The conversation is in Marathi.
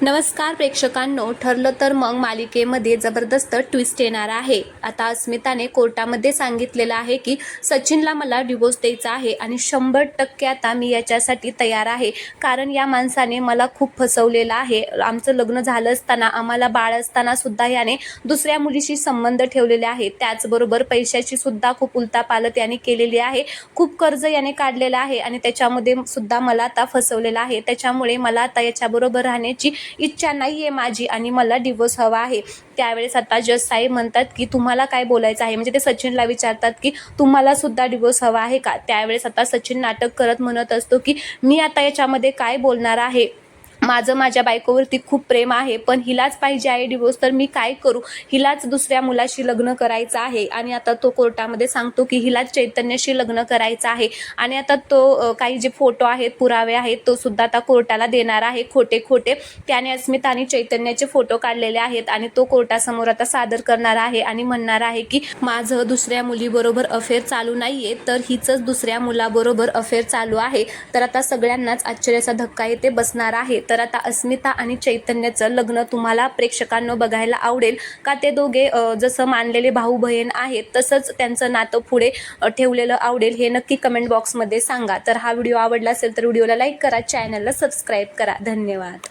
नमस्कार प्रेक्षकांनो, ठरलं तर मग मालिकेमध्ये जबरदस्त ट्विस्ट येणार आहे। आता अस्मिताने कोर्टामध्ये सांगितलेलं आहे की सचिनला मला डिवोर्स द्यायचा आहे आणि 100% आता मी याच्यासाठी तयार आहे, कारण या माणसाने मला खूप फसवलेलं आहे। आमचं लग्न झालं असताना, आम्हाला बाळ असताना सुद्धा याने दुसऱ्या मुलीशी संबंध ठेवलेले आहे। त्याचबरोबर पैशाची सुद्धा खूप उलथापालथ याने केलेली आहे। खूप कर्ज याने काढलेलं आहे आणि त्याच्यामध्ये सुद्धा मला आता फसवलेलं आहे। त्याच्यामुळे मला आता याच्याबरोबर राहण्याची इच्छा नाहीये माझी आणि मला डिवोर्स हवा आहे। त्यावेळेस आता जज साहेब म्हणतात की तुम्हाला काय बोलायचं आहे, म्हणजे ते सचिनला विचारतात की तुम्हाला सुद्धा डिवोर्स हवा आहे का। त्यावेळेस आता सचिन नाटक करत म्हणत असतो की मी आता याच्यामध्ये काय बोलणार आहे, माझं माझ्या बायकोवरती खूप प्रेम आहे, पण हिलाच पाहिजे आहे डिवोर्स, तर मी काय करू, हिलाच दुसऱ्या मुलाशी लग्न करायचं आहे। आणि आता तो कोर्टामध्ये सांगतो की हिलाच चैतन्यशी लग्न करायचं आहे आणि आता तो काही जे फोटो आहेत, पुरावे आहेत, तो सुद्धा आता कोर्टाला देणार आहे खोटे खोटे। त्याने अस्मिता आणि चैतन्याचे फोटो काढलेले आहेत आणि तो कोर्टासमोर आता सादर करणार आहे आणि म्हणणार आहे की माझं दुसऱ्या मुलीबरोबर अफेअर चालू नाहीये, तर हिचंच दुसऱ्या मुलाबरोबर अफेअर चालू आहे। तर आता सगळ्यांनाच आश्चर्याचा धक्का येथे बसणार आहे। तर आता अस्मिता आणि चैतन्याचं लग्न तुम्हाला प्रेक्षकांनो बघायला आवडेल का? ते दोघे जसं मानलेले भाऊ बहीण आहेत तसंच त्यांचं नातं पुढे ठेवलेलं आवडेल, हे नक्की कमेंट बॉक्समध्ये सांगा। तर हा व्हिडिओ आवडला असेल तर व्हिडिओला लाईक करा, चॅनलला सबस्क्राईब करा। धन्यवाद।